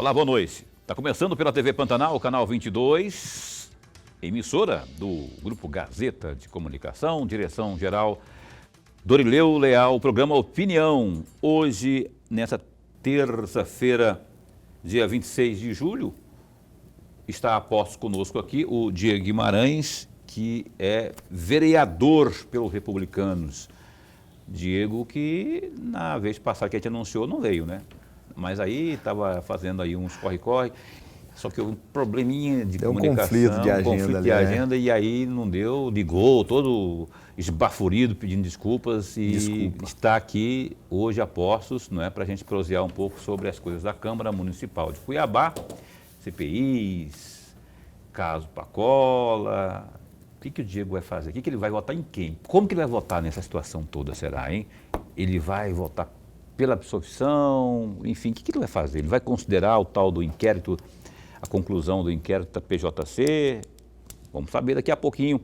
Olá, boa noite. Está começando pela TV Pantanal, canal 22, emissora do Grupo Gazeta de Comunicação, direção-geral Dorileu Leal, o programa Opinião. Hoje, nessa terça-feira, dia 26 de julho, está a postos conosco aqui o Diego Guimarães, que é vereador pelos Republicanos. Diego, que na vez passada que a gente anunciou, não veio, né? Mas aí estava fazendo aí uns corre-corre, só que um probleminha de comunicação, conflito de agenda, e aí não deu, ligou todo esbaforido, pedindo desculpas e está aqui hoje a postos, não é, para a gente prosear um pouco sobre as coisas da Câmara Municipal de Cuiabá, CPIs, caso Pacola. O que o Diego vai fazer? O que ele vai votar em quem? Como que ele vai votar nessa situação toda, será, hein? Ele vai votar pela absolvição, enfim, o que ele vai fazer? Ele vai considerar o tal do inquérito, a conclusão do inquérito da PJC? Vamos saber daqui a pouquinho.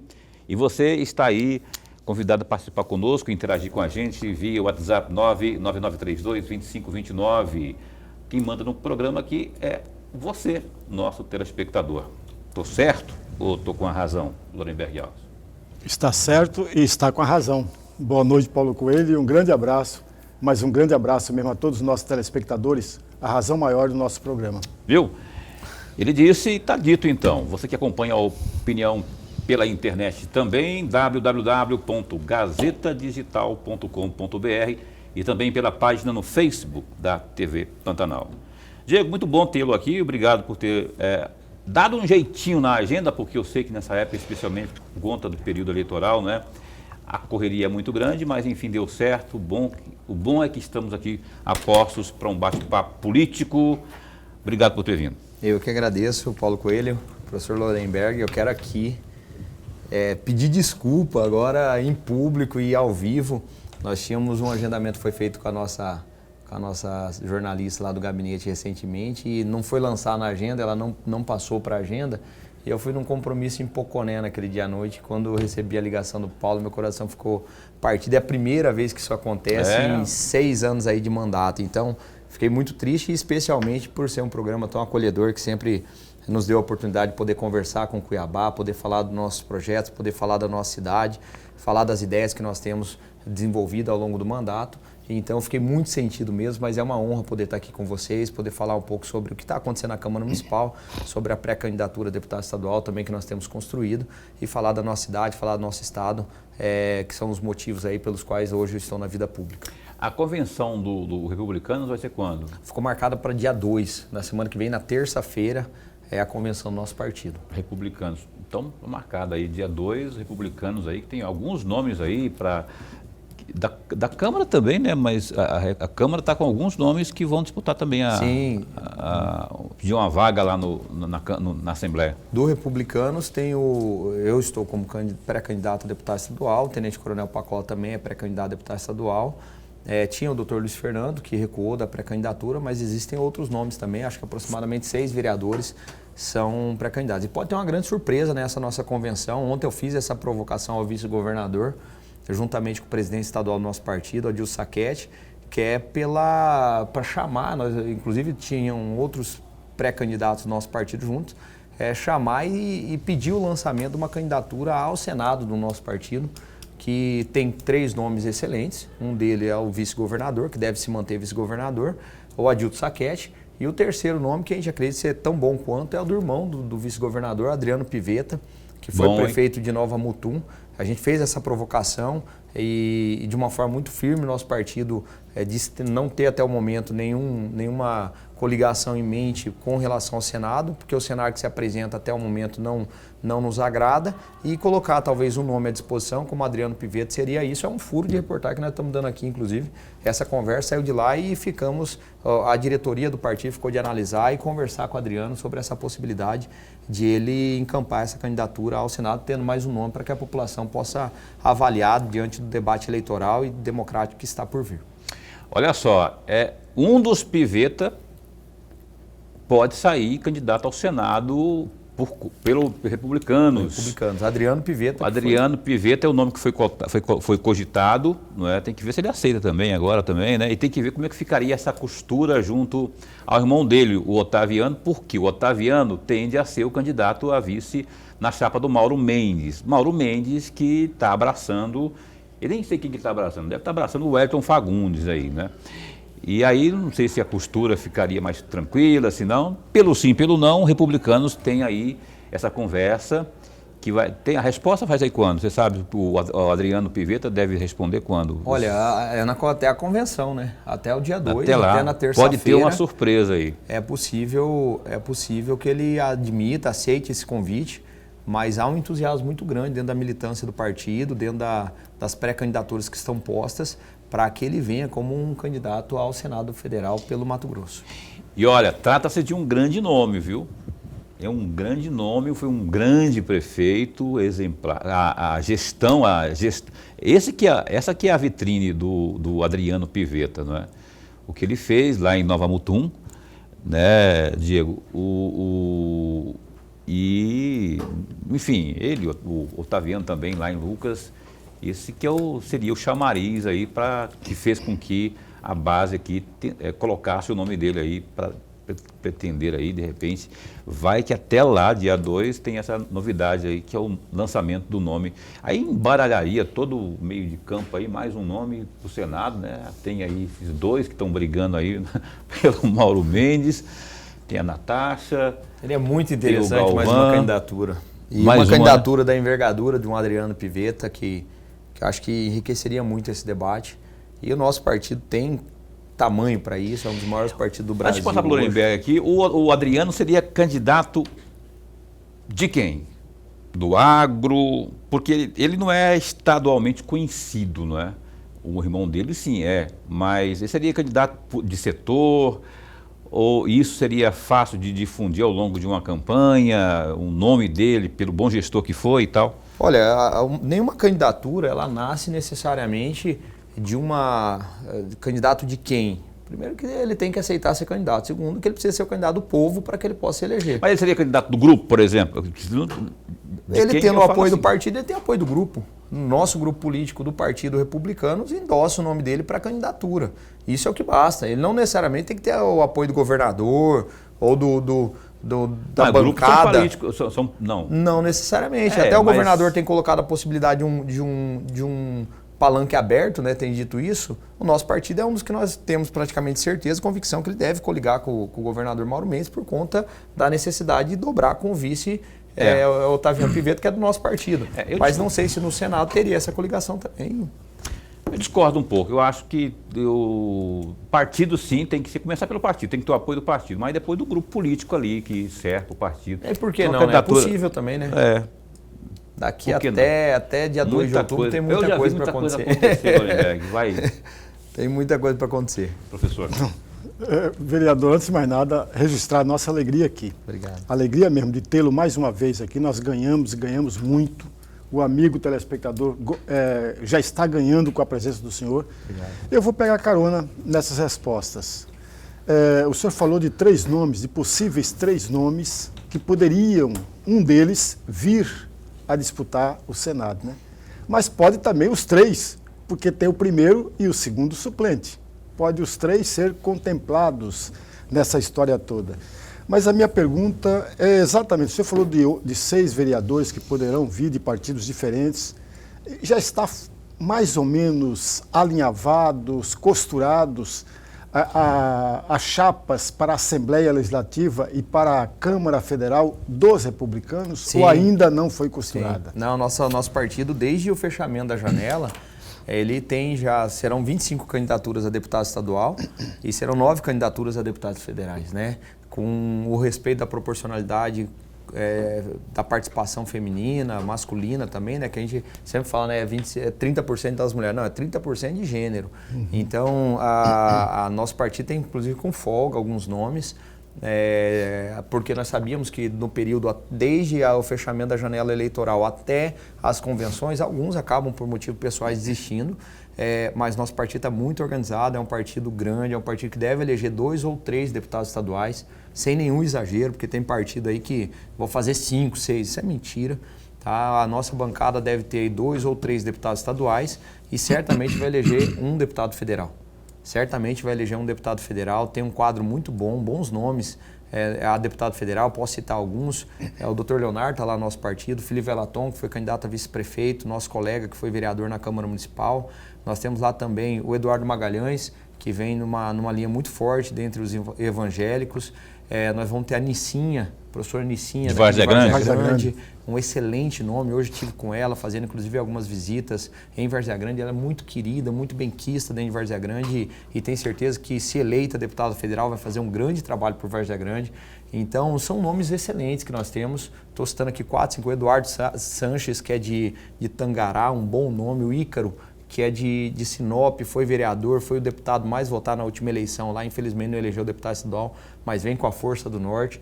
E você está aí convidado a participar conosco, interagir com a gente via WhatsApp 99932-2529. Quem manda no programa aqui é você, nosso telespectador. Estou certo ou estou com a razão, Lorenberg Alves? Está certo e está com a razão. Boa noite, Paulo Coelho, e um grande abraço. Mas um grande abraço mesmo a todos os nossos telespectadores, a razão maior do nosso programa. Viu? Ele disse e está dito então. Você que acompanha a Opinião pela internet também, www.gazetadigital.com.br e também pela página no Facebook da TV Pantanal. Diego, muito bom tê-lo aqui, obrigado por ter dado um jeitinho na agenda, porque eu sei que nessa época, especialmente por conta do período eleitoral, né? A correria é muito grande, mas enfim, deu certo. O bom é que estamos aqui a postos para um bate-papo político. Obrigado por ter vindo. Eu que agradeço, Paulo Coelho, professor Lorenberg. Eu quero aqui pedir desculpa agora em público e ao vivo. Nós tínhamos um agendamento que foi feito com a nossa jornalista lá do gabinete recentemente e não foi lançar na agenda, ela não passou para a agenda. E eu fui num compromisso em Poconé naquele dia à noite, quando eu recebi a ligação do Paulo, meu coração ficou partido. É a primeira vez que isso acontece em 6 anos aí de mandato. Então, fiquei muito triste, especialmente por ser um programa tão acolhedor, que sempre nos deu a oportunidade de poder conversar com Cuiabá, poder falar dos nossos projetos, poder falar da nossa cidade, falar das ideias que nós temos desenvolvido ao longo do mandato. Então, fiquei muito sentido mesmo, mas é uma honra poder estar aqui com vocês, poder falar um pouco sobre o que está acontecendo na Câmara Municipal, sobre a pré-candidatura a deputado estadual também que nós temos construído e falar da nossa cidade, falar do nosso estado, que são os motivos aí pelos quais hoje eu estou na vida pública. A convenção do Republicanos vai ser quando? Ficou marcada para dia 2, na semana que vem, na terça-feira, é a convenção do nosso partido. Republicanos. Então, marcada aí dia 2, Republicanos aí, que tem alguns nomes aí para... Da Câmara também, né? Mas a Câmara está com alguns nomes que vão disputar também pedir uma vaga lá na Assembleia. Do Republicanos eu estou como pré-candidato a deputado estadual, o Tenente Coronel Pacola também é pré-candidato a deputado estadual. Tinha o Dr. Luiz Fernando, que recuou da pré-candidatura, mas existem outros nomes também, acho que aproximadamente 6 vereadores são pré-candidatos. E pode ter uma grande surpresa nessa nossa convenção. Ontem eu fiz essa provocação ao vice-governador, juntamente com o presidente estadual do nosso partido, Adilson Sacchetti, que é para chamar, nós inclusive tinham outros pré-candidatos do nosso partido juntos, chamar e pedir o lançamento de uma candidatura ao Senado do nosso partido, que tem 3 nomes excelentes. Um deles é o vice-governador, que deve se manter vice-governador, o Adilson Sacchetti, e o terceiro nome, que a gente acredita ser tão bom quanto, é o do irmão do vice-governador, Adriano Pivetta, que foi prefeito de Nova Mutum. A gente fez essa provocação e de uma forma muito firme, nosso partido disse não ter até o momento nenhuma coligação em mente com relação ao Senado, porque o cenário que se apresenta até o momento não nos agrada, e colocar talvez um nome à disposição, como Adriano Pivetta, seria isso. É um furo de reportagem que nós estamos dando aqui, inclusive. Essa conversa saiu de lá e a diretoria do partido ficou de analisar e conversar com o Adriano sobre essa possibilidade de ele encampar essa candidatura ao Senado, tendo mais um nome para que a população possa avaliar diante do debate eleitoral e democrático que está por vir. Olha só, um dos Pivetta pode sair candidato ao Senado pelo Republicanos. Adriano Pivetta. Adriano Pivetta é o nome que foi cogitado, não é? Tem que ver se ele aceita também agora também, né? E tem que ver como é que ficaria essa costura junto ao irmão dele, o Otaviano, porque o Otaviano tende a ser o candidato a vice na chapa do Mauro Mendes. Mauro Mendes que está abraçando, eu nem sei quem que está abraçando, deve estar abraçando o Wellington Fagundes aí, né? E aí, não sei se a costura ficaria mais tranquila, se não. Pelo sim, pelo não, Republicanos têm aí essa conversa, que tem a resposta faz aí quando? Você sabe, o Adriano Pivetta deve responder quando? Olha, até a convenção, né? Até o dia 2, até lá, até na terça-feira. Pode ter uma surpresa aí. É possível que ele admita, aceite esse convite, mas há um entusiasmo muito grande dentro da militância do partido, dentro das pré-candidaturas que estão postas, para que ele venha como um candidato ao Senado Federal pelo Mato Grosso. E olha, trata-se de um grande nome, viu? É um grande nome, foi um grande prefeito, exemplar. Essa que é a vitrine do Adriano Pivetta, não é? O que ele fez lá em Nova Mutum, né, Diego? Enfim, ele, o Otaviano também lá em Lucas. Esse que seria o chamariz aí que fez com que a base aqui colocasse o nome dele aí para pretender aí, de repente, vai que até lá, dia 2, tem essa novidade aí, que é o lançamento do nome. Aí embaralharia todo o meio de campo aí, mais um nome para o Senado, né? Tem aí esses dois que estão brigando aí pelo Mauro Mendes, tem a Natasha. Seria muito interessante mais uma candidatura. E uma candidatura da envergadura de um Adriano Pivetta que eu acho que enriqueceria muito esse debate. E o nosso partido tem tamanho para isso, é um dos maiores partidos do Brasil. Antes de passar para o Lorenberg aqui, o Adriano seria candidato de quem? Do agro? Porque ele não é estadualmente conhecido, não é? O irmão dele sim é, mas ele seria candidato de setor, ou isso seria fácil de difundir ao longo de uma campanha, o nome dele, pelo bom gestor que foi e tal? Olha, nenhuma candidatura, ela nasce necessariamente de candidato de quem? Primeiro que ele tem que aceitar ser candidato. Segundo que ele precisa ser o candidato do povo para que ele possa se eleger. Mas ele seria candidato do grupo, por exemplo? Ele tendo o apoio do partido, ele tem apoio do grupo. Nosso grupo político do Partido Republicanos endossa o nome dele para a candidatura. Isso é o que basta. Ele não necessariamente tem que ter o apoio do governador ou da bancada. Não necessariamente. Até o governador tem colocado a possibilidade de um palanque aberto, né? Tem dito isso. O nosso partido é um dos que nós temos praticamente certeza, convicção que ele deve coligar com o governador Mauro Mendes por conta da necessidade de dobrar com o vice Otaviano Pivetta, que é do nosso partido. Mas não sei se no Senado teria essa coligação também. Eu discordo um pouco. Eu acho que o partido, sim, tem que começar pelo partido, tem que ter o apoio do partido, mas depois do grupo político ali que cerca o partido. Por que não? É possível também, né? Daqui até dia 2 de outubro tem muita coisa para acontecer. Tem muita coisa para acontecer. Professor. Vereador, antes de mais nada, registrar a nossa alegria aqui. Obrigado. Alegria mesmo de tê-lo mais uma vez aqui. Nós ganhamos muito. O amigo telespectador já está ganhando com a presença do senhor. Obrigado. Eu vou pegar carona nessas respostas. O senhor falou de 3 nomes, de possíveis 3 nomes que poderiam, um deles, vir a disputar o Senado, né? Mas pode também os 3, porque tem o primeiro e o segundo suplente. Pode os 3 ser contemplados nessa história toda. Mas a minha pergunta é exatamente, o senhor falou de 6 vereadores que poderão vir de partidos diferentes. Já está mais ou menos alinhavados, costurados as chapas para a Assembleia Legislativa e para a Câmara Federal dos republicanos? Sim. Ou ainda não foi costurada? Sim. Não, nosso partido, desde o fechamento da janela, serão 25 candidaturas a deputado estadual e serão 9 candidaturas a deputados federais, né? Com o respeito da proporcionalidade da participação feminina, masculina também, né? Que a gente sempre fala, né? 30% das mulheres. Não, é 30% de gênero. Uhum. Então, nosso partido tem, inclusive, com folga, alguns nomes, porque nós sabíamos que no período, desde o fechamento da janela eleitoral até as convenções, alguns acabam, por motivos pessoais, desistindo. mas nosso partido está muito organizado, é um partido grande, é um partido que deve eleger 2 ou 3 deputados estaduais, sem nenhum exagero, porque tem partido aí que vou fazer 5, 6, isso é mentira. Tá? A nossa bancada deve ter 2 ou 3 deputados estaduais e certamente vai eleger um deputado federal. Certamente vai eleger um deputado federal, tem um quadro muito bom, bons nomes. A deputado federal, posso citar alguns, o Dr. Leonardo está lá no nosso partido, Felipe Velaton, que foi candidato a vice-prefeito, nosso colega que foi vereador na Câmara Municipal. Nós temos lá também o Eduardo Magalhães, que vem numa linha muito forte dentre os evangélicos. Nós vamos ter a Nicinha, professora Nicinha, de Várzea Grande, um excelente nome. Hoje estive com ela, fazendo inclusive algumas visitas em Várzea Grande. Ela é muito querida, muito benquista dentro de Várzea Grande e tenho certeza que, se eleita deputada federal, vai fazer um grande trabalho por Várzea Grande. Então, são nomes excelentes que nós temos. Estou citando aqui 4, 5. O Eduardo Sanches, que é de Tangará, um bom nome. O Ícaro, que é de Sinop, foi vereador, foi o deputado mais votado na última eleição lá. Infelizmente não elegeu o deputado estadual, mas vem com a força do Norte.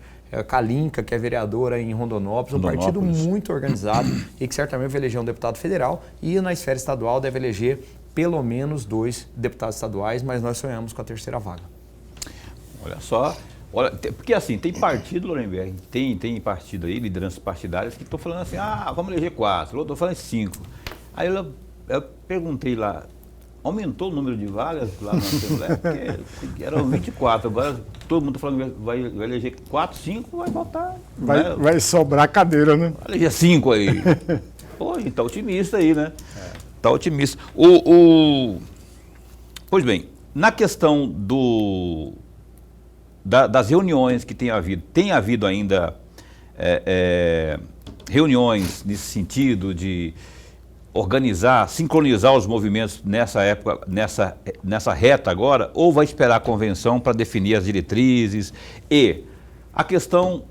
Kalinka, que é vereadora em Rondonópolis, um partido muito organizado e que certamente vai eleger um deputado federal e na esfera estadual deve eleger pelo menos 2 deputados estaduais, mas nós sonhamos com a 3ª vaga. Olha só, porque assim, tem partido, Lorenberg, tem partido aí, lideranças partidárias que estão falando assim, vamos eleger 4, eu estou falando 5. Aí eu perguntei lá, aumentou o número de vagas lá na Assembleia? Porque eram 24, agora todo mundo está falando que vai eleger 4, 5, vai votar. Vai sobrar cadeira, né? Vai eleger 5 aí. Pô, tá otimista aí, né? Tá otimista. Pois bem, na questão das reuniões que tem havido ainda reuniões nesse sentido de organizar, sincronizar os movimentos nessa época, nessa reta agora, ou vai esperar a convenção para definir as diretrizes? E a questão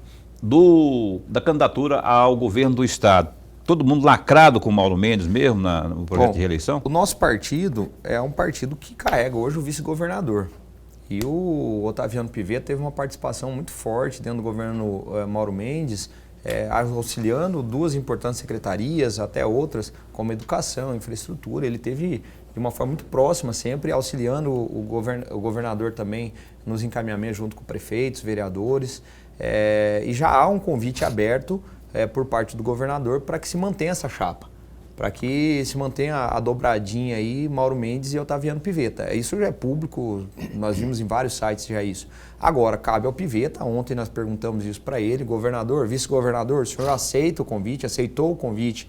da candidatura ao governo do Estado. Todo mundo lacrado com o Mauro Mendes mesmo no projeto de reeleição? O nosso partido é um partido que carrega hoje o vice-governador. E o Otaviano Pivetta teve uma participação muito forte dentro do governo Mauro Mendes, auxiliando 2 importantes secretarias, até outras, como educação, infraestrutura. Ele teve de uma forma muito próxima sempre, auxiliando o governador também nos encaminhamentos junto com prefeitos, vereadores. E já há um convite aberto por parte do governador para que se mantenha essa chapa, para que se mantenha a dobradinha aí, Mauro Mendes e Otaviano Pivetta. Isso já é público, nós vimos em vários sites já isso. Agora, cabe ao Pivetta, ontem nós perguntamos isso para ele, governador, vice-governador, o senhor aceita o convite, aceitou o convite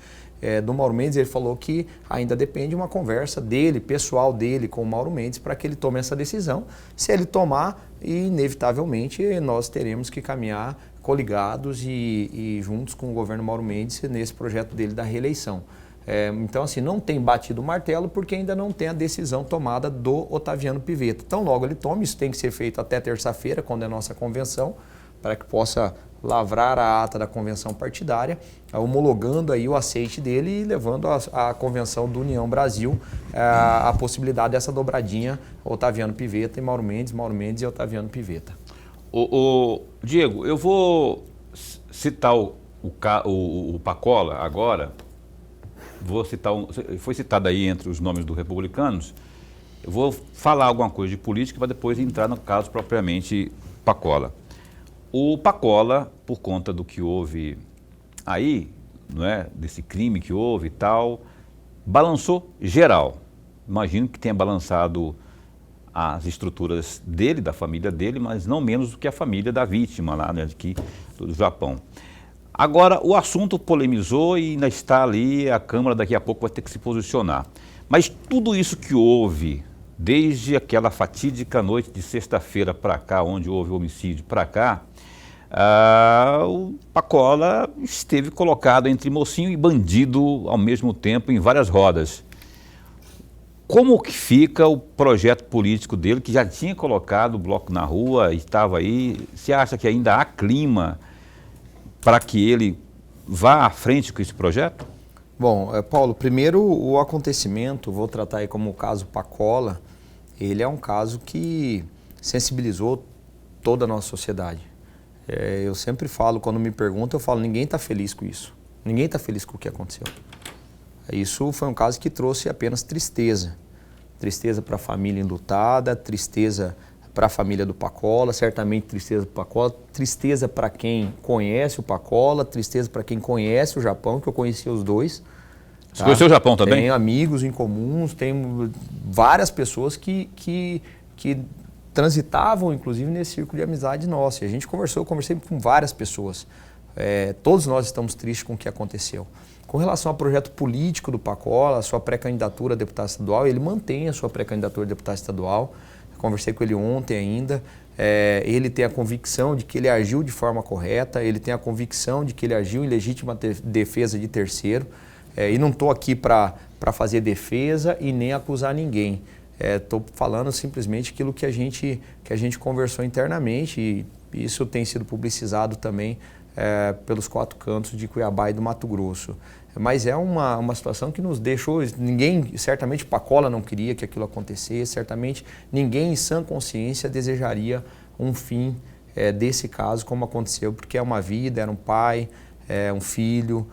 do Mauro Mendes? Ele falou que ainda depende de uma conversa dele, pessoal dele com o Mauro Mendes, para que ele tome essa decisão. Se ele tomar, inevitavelmente nós teremos que caminhar coligados e juntos com o governo Mauro Mendes nesse projeto dele da reeleição. Então, assim, não tem batido o martelo porque ainda não tem a decisão tomada do Otaviano Pivetta. Então, logo ele tome, isso tem que ser feito até terça-feira, quando é a nossa convenção, para que possa lavrar a ata da convenção partidária, homologando aí o aceite dele e levando à convenção do União Brasil a possibilidade dessa dobradinha Otaviano Pivetta e Mauro Mendes e Otaviano Pivetta. Diego, eu vou citar o Pacola agora. Vou citar foi citado aí entre os nomes dos republicanos. Eu vou falar alguma coisa de política para depois entrar no caso propriamente Pacola. O Pacola, por conta do que houve aí, não é, desse crime que houve e tal, balançou geral. Imagino que tenha balançado as estruturas dele, da família dele, mas não menos do que a família da vítima lá, né, aqui do Japão. Agora, o assunto polemizou e ainda está ali, a Câmara daqui a pouco vai ter que se posicionar. Mas tudo isso que houve, desde aquela fatídica noite de sexta-feira para cá, onde houve o homicídio para cá, o Pacola esteve colocado entre mocinho e bandido ao mesmo tempo em várias rodas. Como que fica o projeto político dele, que já tinha colocado o bloco na rua, estava aí? Você acha que ainda há clima para que ele vá à frente com esse projeto? Bom, Paulo, primeiro o acontecimento, vou tratar aí como o caso Pacola, ele é um caso que sensibilizou toda a nossa sociedade. Eu sempre falo, quando me perguntam, eu falo, ninguém está feliz com isso. Ninguém está feliz com o que aconteceu. Isso foi um caso que trouxe apenas tristeza. tristeza para a família enlutada, tristeza para a família do Pacola, certamente tristeza para o Pacola, tristeza para quem conhece o Pacola, tristeza para quem conhece o Japão, que eu conheci os dois. Você conheceu o Japão também? Tenho amigos em comuns, tenho várias pessoas que transitavam, inclusive, nesse círculo de amizade nosso. E a gente eu conversei com várias pessoas. Todos nós estamos tristes com o que aconteceu. Com relação ao projeto político do Pacola, a sua pré-candidatura a deputado estadual, ele mantém a sua pré-candidatura a deputado estadual. Conversei com ele ontem ainda. Ele tem a convicção de que ele agiu de forma correta, ele tem a convicção de que ele agiu em legítima defesa de terceiro. E não estou aqui para fazer defesa e nem acusar ninguém. Estou falando simplesmente aquilo que a gente conversou internamente e isso tem sido publicizado também pelos 4 cantos de Cuiabá e do Mato Grosso. Mas é uma situação que nos deixou, certamente Pacola não queria que aquilo acontecesse, certamente ninguém em sã consciência desejaria um fim desse caso como aconteceu, porque é uma vida, era um pai, um filho,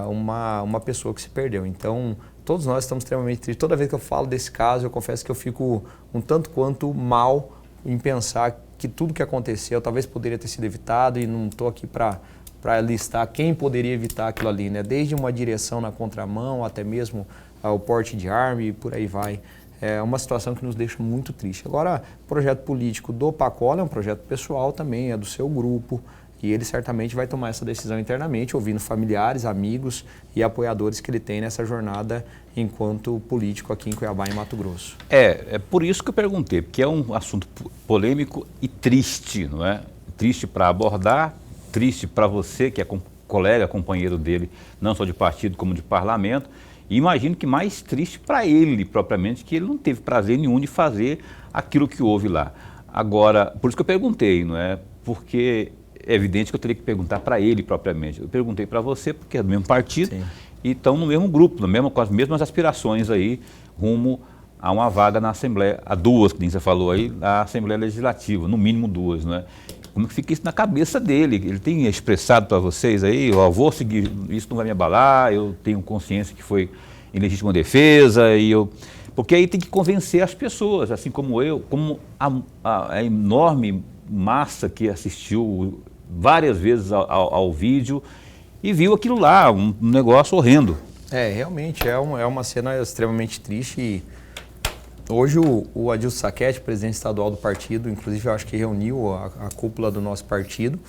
uma pessoa que se perdeu. Então, todos nós estamos extremamente tristes. Toda vez que eu falo desse caso, eu confesso que eu fico um tanto quanto mal em pensar que tudo que aconteceu talvez poderia ter sido evitado e não estou aqui para listar quem poderia evitar aquilo ali, né? Desde uma direção na contramão até mesmo o porte de arma e por aí vai. É uma situação que nos deixa muito triste. Agora, o projeto político do Pacola é um projeto pessoal também, é do seu grupo e ele certamente vai tomar essa decisão internamente, ouvindo familiares, amigos e apoiadores que ele tem nessa jornada enquanto político aqui em Cuiabá e Mato Grosso. É por isso que eu perguntei, porque é um assunto polêmico e triste, não é? Triste para abordar, triste para você, que é colega, companheiro dele, não só de partido como de parlamento, e imagino que mais triste para ele, propriamente, que ele não teve prazer nenhum de fazer aquilo que houve lá. Agora, por isso que eu perguntei, não é? Porque é evidente que eu teria que perguntar para ele propriamente. Eu perguntei para você, porque é do mesmo partido, sim, e estão no mesmo grupo, com as mesmas aspirações aí, rumo a uma vaga na Assembleia, a 2, que você falou aí, na Assembleia Legislativa, no mínimo 2, não é? Como que fica isso na cabeça dele? Ele tem expressado para vocês aí, eu vou seguir, isso não vai me abalar, eu tenho consciência que foi em legítima defesa, porque aí tem que convencer as pessoas, assim como eu, como a enorme massa que assistiu várias vezes ao vídeo e viu aquilo lá, um negócio horrendo. Realmente é uma cena extremamente triste e hoje o Adilson Sacchetti, presidente estadual do partido, inclusive eu acho que reuniu a cúpula do nosso partido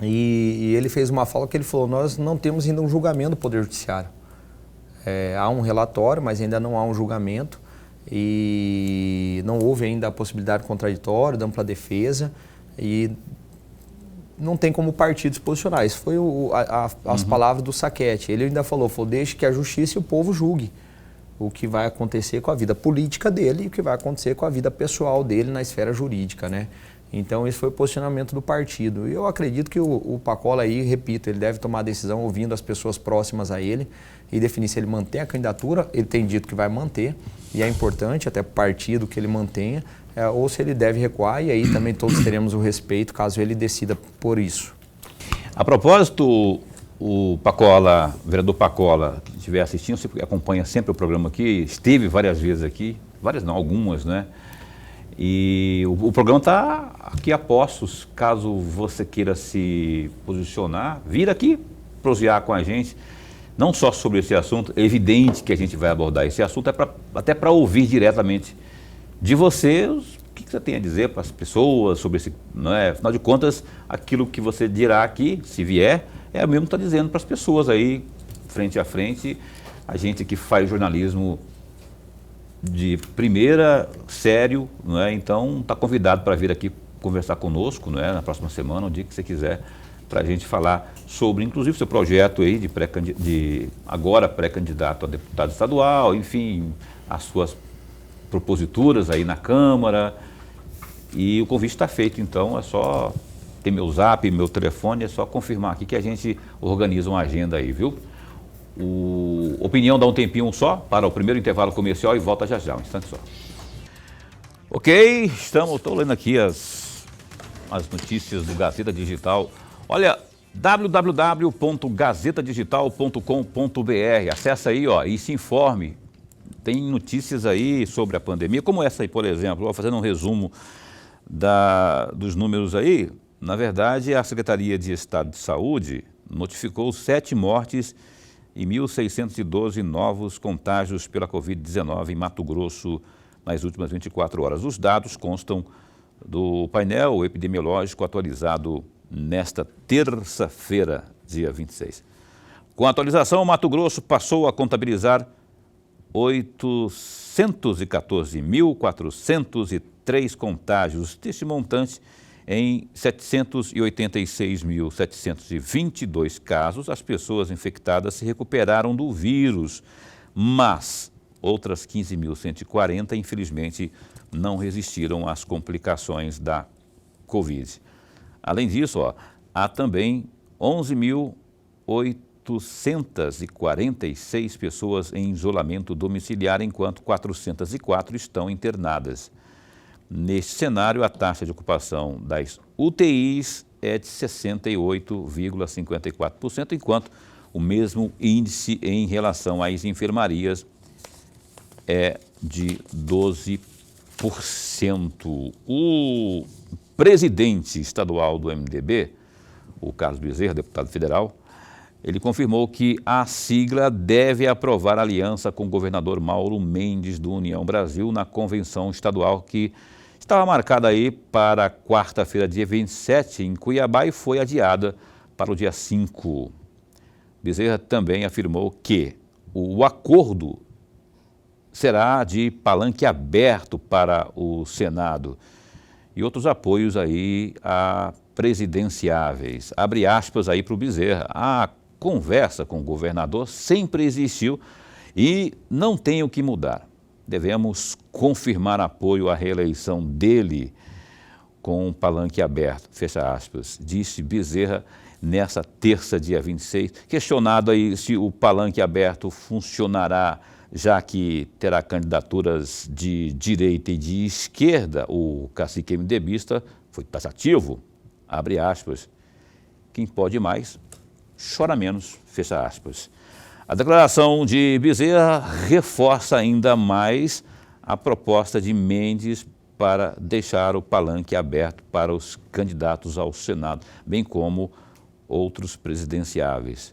e ele fez uma fala que ele falou, nós não temos ainda um julgamento do Poder Judiciário. Há um relatório, mas ainda não há um julgamento e não houve ainda a possibilidade de contraditório, de ampla defesa e não tem como o partido se posicionar. Isso foi as palavras do Sacchetti. Ele ainda falou, deixe que a justiça e o povo julgue o que vai acontecer com a vida política dele e o que vai acontecer com a vida pessoal dele na esfera jurídica, né? Então, esse foi o posicionamento do partido. E eu acredito que o Pacola aí, repito, ele deve tomar a decisão ouvindo as pessoas próximas a ele e definir se ele mantém a candidatura, ele tem dito que vai manter, e é importante até para o partido que ele mantenha, ou se ele deve recuar, e aí também todos teremos o respeito caso ele decida por isso. A propósito, o Pacola, o vereador Pacola, que estiver assistindo, você acompanha sempre o programa aqui, esteve várias vezes aqui, várias não, algumas, né? E o programa está aqui a postos, caso você queira se posicionar, vir aqui prosear com a gente, não só sobre esse assunto, é evidente que a gente vai abordar esse assunto, até para ouvir diretamente de você o que você tem a dizer para as pessoas sobre esse, não é? Afinal de contas, aquilo que você dirá aqui, se vier, é o mesmo que está dizendo para as pessoas aí, frente a frente, a gente que faz jornalismo de primeira, sério, não é? Então está convidado para vir aqui conversar conosco, não é? Na próxima semana, o dia que você quiser, para a gente falar sobre, inclusive, o seu projeto aí agora pré-candidato a deputado estadual, enfim, as suas proposituras aí na Câmara. E o convite está feito, então é só ter meu zap, meu telefone, é só confirmar aqui que a gente organiza uma agenda aí, viu? Opinião dá um tempinho só para o primeiro intervalo comercial e volta já, um instante só. Ok, estou lendo aqui as notícias do Gazeta Digital. Olha, www.gazetadigital.com.br, acessa aí, ó, e se informe. tem notícias aí sobre a pandemia, como essa aí, por exemplo, vou fazendo um resumo dos números aí. Na verdade, a Secretaria de Estado de Saúde notificou 7 mortes e 1.612 novos contágios pela Covid-19 em Mato Grosso nas últimas 24 horas. Os dados constam do painel epidemiológico atualizado nesta terça-feira, dia 26. Com a atualização, Mato Grosso passou a contabilizar 814.403 contágios deste montante. Em 786.722 casos, as pessoas infectadas se recuperaram do vírus, mas outras 15.140, infelizmente, não resistiram às complicações da Covid. Além disso, há também 11.846 pessoas em isolamento domiciliar, enquanto 404 estão internadas. Neste cenário, a taxa de ocupação das UTIs é de 68,54%, enquanto o mesmo índice em relação às enfermarias é de 12%. O presidente estadual do MDB, o Carlos Bezerra, deputado federal, ele confirmou que a sigla deve aprovar aliança com o governador Mauro Mendes do União Brasil na convenção estadual que estava marcada aí para quarta-feira, dia 27, em Cuiabá, e foi adiada para o dia 5. Bezerra também afirmou que o acordo será de palanque aberto para o Senado e outros apoios aí a presidenciáveis. Abre aspas aí para o Bezerra. A conversa com o governador sempre existiu e não tem o que mudar. Devemos confirmar apoio à reeleição dele com um palanque aberto, fecha aspas, disse Bezerra nessa terça, dia 26. Questionado aí se o palanque aberto funcionará, já que terá candidaturas de direita e de esquerda, o cacique MDBista foi taxativo, abre aspas. Quem pode mais, chora menos, fecha aspas. A declaração de Bezerra reforça ainda mais a proposta de Mendes para deixar o palanque aberto para os candidatos ao Senado, bem como outros presidenciáveis.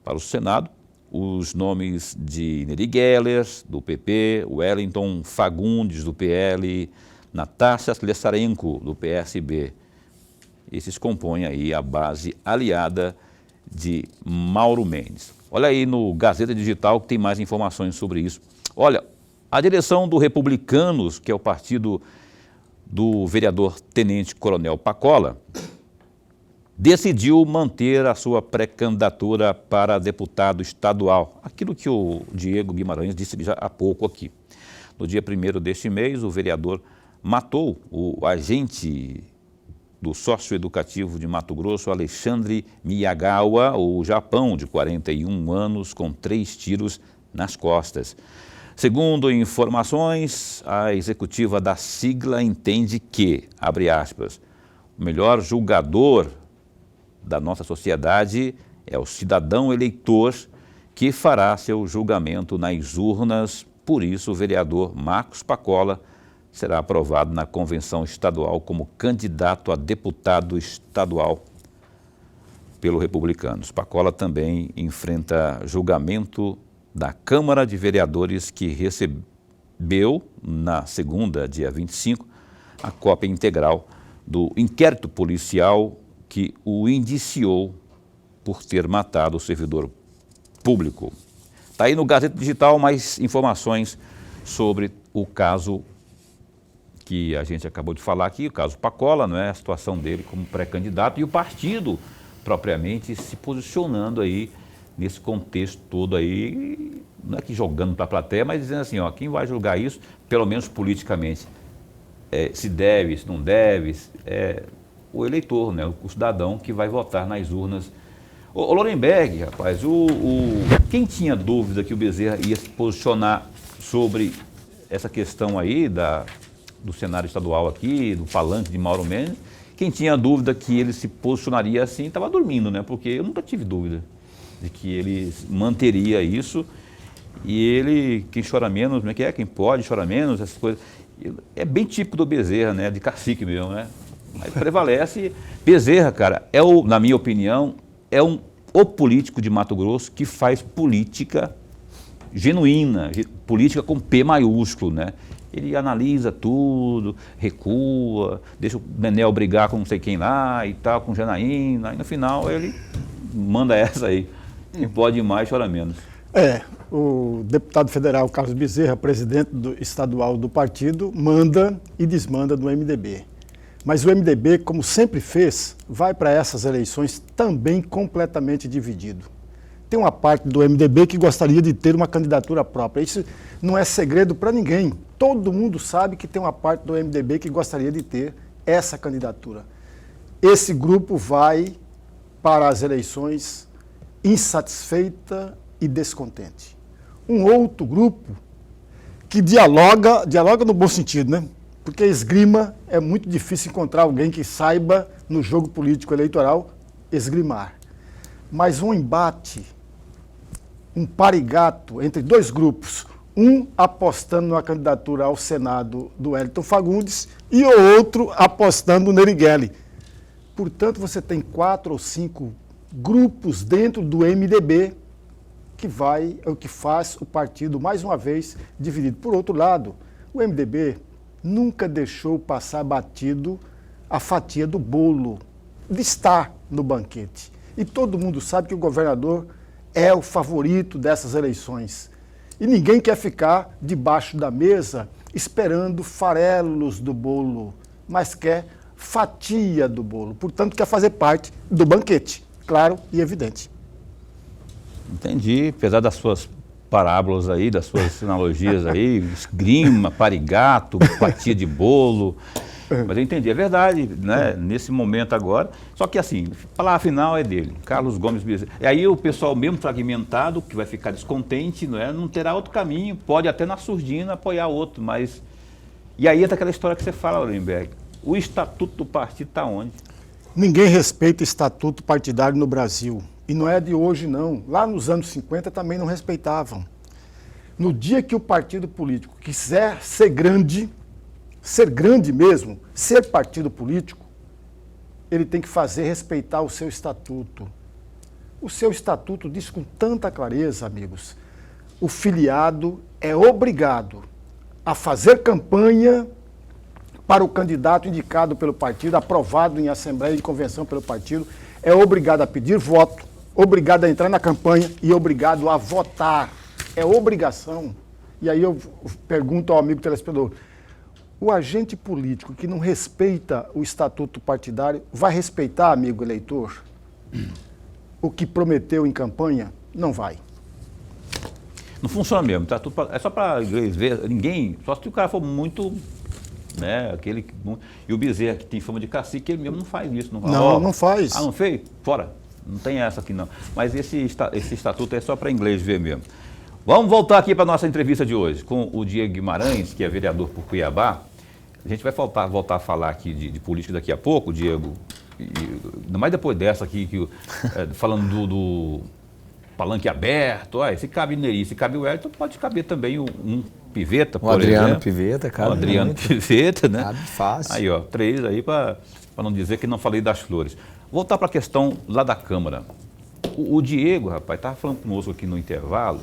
Para o Senado, os nomes de Nery Geller, do PP, Wellington Fagundes, do PL, Natasha Lessarenko, do PSB. Esses compõem aí a base aliada de Mauro Mendes. Olha aí no Gazeta Digital que tem mais informações sobre isso. Olha, a direção do Republicanos, que é o partido do vereador Tenente Coronel Pacola, decidiu manter a sua pré-candidatura para deputado estadual. Aquilo que o Diego Guimarães disse já há pouco aqui. No dia 1º deste mês, o vereador matou o agente do socioeducativo de Mato Grosso, Alexandre Miyagawa, o Japão, de 41 anos, com 3 tiros nas costas. Segundo informações, a executiva da sigla entende que, abre aspas, o melhor julgador da nossa sociedade é o cidadão eleitor que fará seu julgamento nas urnas. Por isso, o vereador Marcos Pacola será aprovado na convenção estadual como candidato a deputado estadual pelo Republicanos. Pacola também enfrenta julgamento da Câmara de Vereadores, que recebeu, na segunda, dia 25, a cópia integral do inquérito policial que o indiciou por ter matado o servidor público. Está aí no Gazeta Digital mais informações sobre o caso que a gente acabou de falar aqui, o caso Pacola, não é? A situação dele como pré-candidato e o partido propriamente se posicionando aí nesse contexto todo aí, não é que jogando para a plateia, mas dizendo assim, ó, quem vai julgar isso, pelo menos politicamente, se deve, se não deve, o eleitor, né? O cidadão que vai votar nas urnas. O Lorenberg, rapaz, quem tinha dúvida que o Bezerra ia se posicionar sobre essa questão aí do cenário estadual aqui, do palanque de Mauro Mendes, quem tinha dúvida que ele se posicionaria assim, estava dormindo, né? Porque eu nunca tive dúvida de que ele manteria isso E ele, quem chora menos, como é que é? Quem pode chora menos, essas coisas. É bem típico do Bezerra, né? De cacique mesmo, né? Mas prevalece. Bezerra, cara, na minha opinião, o político de Mato Grosso que faz política genuína, política com P maiúsculo, né? Ele analisa tudo, recua, deixa o Menel brigar com não sei quem lá e tal, com Janaína, e no final ele manda essa aí. Quem pode mais chora menos. O deputado federal Carlos Bezerra, presidente estadual do partido, manda e desmanda do MDB. Mas o MDB, como sempre fez, vai para essas eleições também completamente dividido. Tem uma parte do MDB que gostaria de ter uma candidatura própria. Isso não é segredo para ninguém. Todo mundo sabe que tem uma parte do MDB que gostaria de ter essa candidatura. Esse grupo vai para as eleições insatisfeita e descontente. Um outro grupo que dialoga no bom sentido, né? Porque esgrima é muito difícil encontrar alguém que saiba, no jogo político eleitoral, esgrimar. Mas um embate, um parigato entre dois grupos, um apostando na candidatura ao Senado do Wellington Fagundes e o outro apostando no Nerigelli. Portanto, você tem 4 ou 5 grupos dentro do MDB que faz o partido, mais uma vez, dividido. Por outro lado, o MDB nunca deixou passar batido a fatia do bolo, de estar no banquete. E todo mundo sabe que o governador é o favorito dessas eleições. E ninguém quer ficar debaixo da mesa esperando farelos do bolo, mas quer fatia do bolo. Portanto, quer fazer parte do banquete, claro e evidente. Entendi, apesar das suas parábolas aí, das suas analogias aí, esgrima, parigato, fatia de bolo, mas eu entendi, é verdade, né? Nesse momento agora, só que assim, a palavra final é dele, Carlos Gomes Bezerra. E aí o pessoal mesmo fragmentado, que vai ficar descontente, não terá outro caminho, pode até na surdina apoiar outro, mas... E aí entra aquela história que você fala, Lorenberg, o estatuto do partido está onde? Ninguém respeita estatuto partidário no Brasil. E não é de hoje, não. Lá nos anos 50 também não respeitavam. No dia que o partido político quiser ser grande mesmo, ser partido político, ele tem que fazer respeitar o seu estatuto. O seu estatuto diz com tanta clareza, amigos, o filiado é obrigado a fazer campanha para o candidato indicado pelo partido, aprovado em assembleia e convenção pelo partido, é obrigado a pedir voto, obrigado a entrar na campanha e obrigado a votar. É obrigação. E aí eu pergunto ao amigo telespectador, o agente político que não respeita o estatuto partidário, vai respeitar, amigo eleitor, o que prometeu em campanha? Não vai. Não funciona mesmo, tá? É só para inglês ver, ninguém, só se o cara for muito... Né, e o Bezerra, que tem fama de cacique, ele mesmo não faz isso. Não faz. Ah, não fez? Fora. Não tem essa aqui não. Mas esse estatuto é só para inglês ver mesmo. Vamos voltar aqui para a nossa entrevista de hoje com o Diego Guimarães, que é vereador por Cuiabá. A gente vai voltar a falar aqui de política daqui a pouco, Diego. Ainda mais depois dessa aqui, falando do palanque aberto. Se cabe Neri, se cabe o Wellington, pode caber também um Piveta, por exemplo. O Adriano Piveta, cara. O Adriano Piveta, né? Cabe fácil. Aí, ó, 3 aí para não dizer que não falei das flores. Voltar para a questão lá da Câmara. O Diego, rapaz, estava falando conosco aqui no intervalo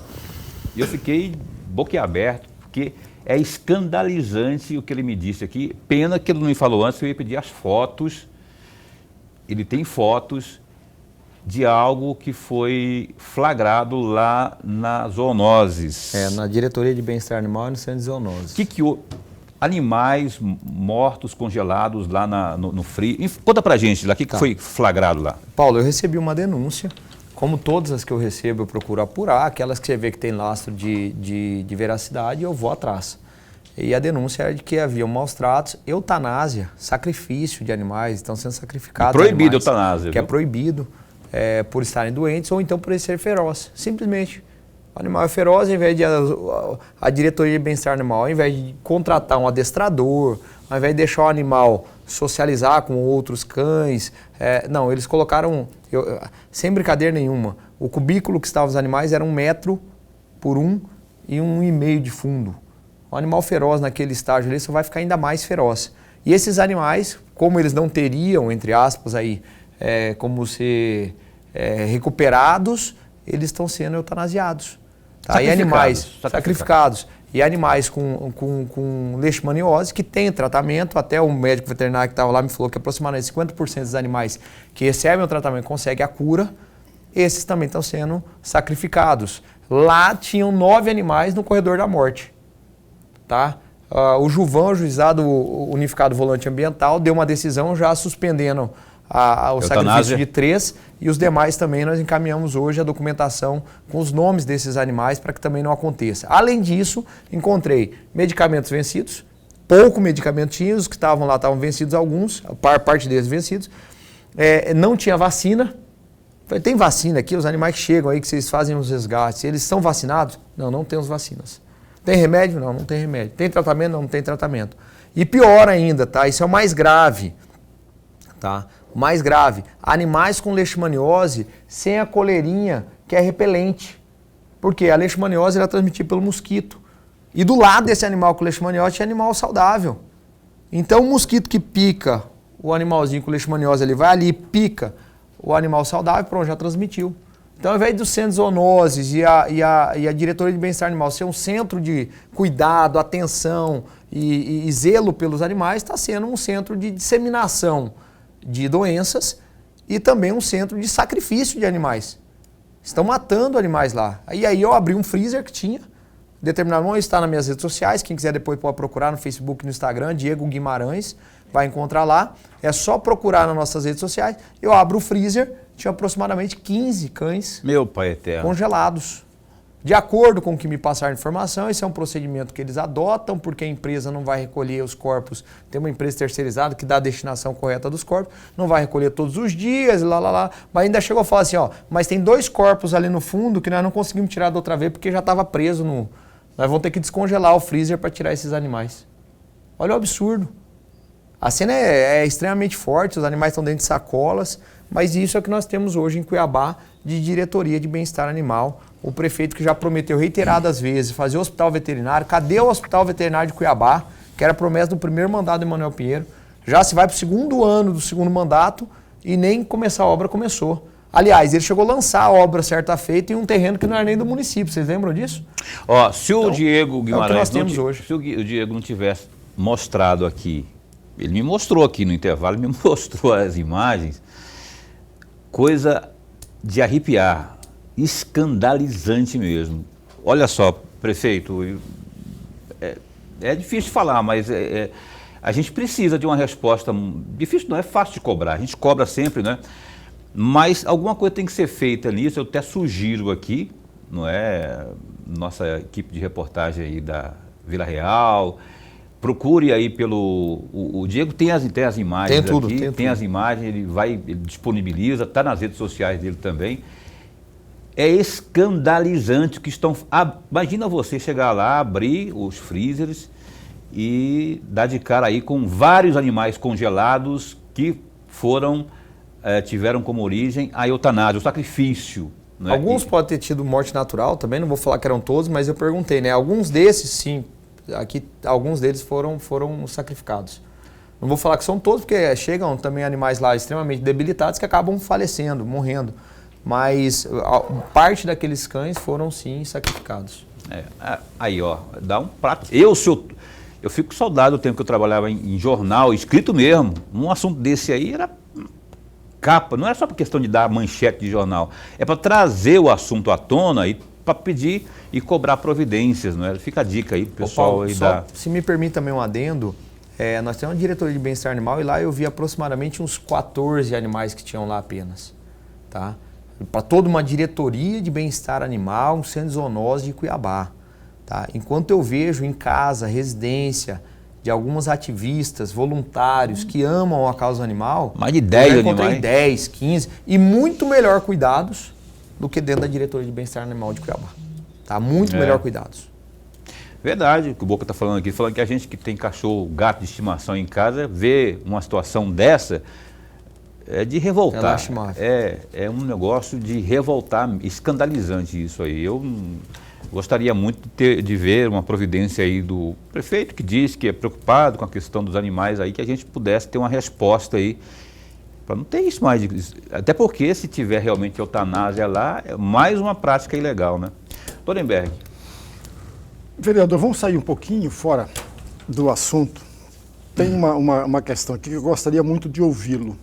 e eu fiquei boquiaberto, porque é escandalizante o que ele me disse aqui. Pena que ele não me falou antes, eu ia pedir as fotos. Ele tem fotos de algo que foi flagrado lá na zoonoses. Na Diretoria de Bem-Estar Animal e no Centro de Zoonoses. Animais mortos, congelados lá no frio. Conta pra gente lá, o que foi flagrado lá? Paulo, eu recebi uma denúncia, como todas as que eu recebo, eu procuro apurar, aquelas que você vê que tem lastro de veracidade, eu vou atrás. E a denúncia era de que havia maus tratos, eutanásia, sacrifício de animais, estão sendo sacrificados. Proibido a eutanásia. Que é proibido. Por estarem doentes ou então por ele ser feroz. Simplesmente. O animal é feroz, ao invés de a diretoria de bem-estar animal, ao invés de contratar um adestrador, ao invés de deixar o animal socializar com outros cães, não, eles colocaram, sem brincadeira nenhuma, o cubículo que estavam os animais era 1 metro por 1 e 1,5 de fundo. O animal feroz naquele estágio ali só vai ficar ainda mais feroz. E esses animais, como eles não teriam, entre aspas, aí, como ser recuperados, eles estão sendo eutanasiados. Tá? E animais sacrificados. E animais com leishmaniose que tem tratamento, até o médico veterinário que estava lá me falou que aproximadamente 50% dos animais que recebem o tratamento conseguem a cura, esses também estão sendo sacrificados. Lá tinham 9 animais no corredor da morte. Tá? O Juvan, o Juizado Unificado Volante Ambiental, deu uma decisão já suspendendo o sacrifício de 3 e os demais também nós encaminhamos hoje a documentação com os nomes desses animais para que também não aconteça. Além disso, encontrei medicamentos vencidos, pouco medicamento tinha, os que estavam lá estavam vencidos alguns, parte deles vencidos, não tinha vacina. Falei, tem vacina aqui, os animais que chegam aí, que vocês fazem os resgates, eles são vacinados? Não, não temos vacinas. Tem remédio? Não, não tem remédio. Tem tratamento? Não, não tem tratamento. E pior ainda, tá? Isso é o mais grave, tá? O mais grave, animais com leishmaniose sem a coleirinha, que é repelente. Porque a leishmaniose é transmitida pelo mosquito. E do lado desse animal com leishmaniose tinha animal saudável. Então o mosquito que pica o animalzinho com leishmaniose, ele vai ali e pica o animal saudável, pronto, já transmitiu. Então, ao invés dos centros zoonoses e a diretoria de bem-estar animal ser um centro de cuidado, atenção e zelo pelos animais, está sendo um centro de disseminação de doenças e também um centro de sacrifício de animais. Estão matando animais lá. E aí eu abri um freezer que tinha, determinado momento, está nas minhas redes sociais, quem quiser depois pode procurar no Facebook e no Instagram, Diego Guimarães, vai encontrar lá. É só procurar nas nossas redes sociais. Eu abro o freezer, tinha aproximadamente 15 cães Meu pai eterno. Congelados. De acordo com o que me passaram informação, esse é um procedimento que eles adotam, porque a empresa não vai recolher os corpos. Tem uma empresa terceirizada que dá a destinação correta dos corpos, não vai recolher todos os dias, mas ainda chegou a falar assim, mas tem 2 corpos ali no fundo que nós não conseguimos tirar da outra vez porque já estava preso no... Nós vamos ter que descongelar o freezer para tirar esses animais. Olha o absurdo. A cena é extremamente forte, os animais estão dentro de sacolas, mas isso é o que nós temos hoje em Cuiabá de diretoria de bem-estar animal. O prefeito que já prometeu reiteradas vezes fazer o hospital veterinário. Cadê o hospital veterinário de Cuiabá? Que era promessa do primeiro mandato do Emanuel Pinheiro. Já se vai para o 2º ano do 2º mandato e nem começar a obra começou. Aliás, ele chegou a lançar a obra certa feita em um terreno que não era nem do município. Vocês lembram disso? Se o Diego Guimarães, é o que nós temos hoje. Se o Diego não tivesse mostrado aqui, ele me mostrou aqui no intervalo, me mostrou as imagens, coisa de arrepiar, escandalizante mesmo. Olha só, prefeito, é difícil de falar, mas a gente precisa de uma resposta, difícil não é fácil de cobrar, a gente cobra sempre, né? Mas alguma coisa tem que ser feita nisso, eu até sugiro aqui, não é? Nossa equipe de reportagem aí da Vila Real, procure aí pelo... O Diego tem as imagens tem tudo, aqui, tem as imagens, ele disponibiliza, está nas redes sociais dele também. É escandalizante o que estão... Imagina você chegar lá, abrir os freezers e dar de cara aí com vários animais congelados que tiveram como origem a eutanásia, o sacrifício. Né? Alguns podem ter tido morte natural também, não vou falar que eram todos, mas eu perguntei, né? Alguns desses, sim, aqui alguns deles foram sacrificados. Não vou falar que são todos, porque chegam também animais lá extremamente debilitados que acabam falecendo, morrendo. Mas parte daqueles cães foram sim sacrificados. Aí, dá um prato. Eu fico com saudade do tempo que eu trabalhava em jornal, escrito mesmo. Um assunto desse aí era capa, não é só por questão de dar manchete de jornal, é para trazer o assunto à tona e para pedir e cobrar providências, não é? Fica a dica aí pro pessoal. Paulo, aí se me permite também um adendo, nós temos uma diretoria de bem-estar animal e lá eu vi aproximadamente uns 14 animais que tinham lá apenas, tá? Para toda uma diretoria de bem-estar animal, um centro de zoonose de Cuiabá, tá? Enquanto eu vejo em casa, residência de algumas ativistas, voluntários que amam a causa animal, mais de 10 eu encontrei animais. 10, 15 e muito melhor cuidados do que dentro da diretoria de bem-estar animal de Cuiabá. Tá? Muito melhor cuidados. Verdade, o que o Boca está falando aqui, falando que a gente que tem cachorro, gato de estimação em casa, vê uma situação dessa, é de revoltar. É lastimável. É um negócio de revoltar, escandalizante isso aí. Gostaria muito de ver uma providência aí do prefeito, que diz que é preocupado com a questão dos animais aí, que a gente pudesse ter uma resposta aí, para não ter isso mais. Até porque, se tiver realmente eutanásia lá, é mais uma prática ilegal, né? Dorenberg. Vereador, vamos sair um pouquinho fora do assunto. Tem uma questão aqui que eu gostaria muito de ouvi-lo.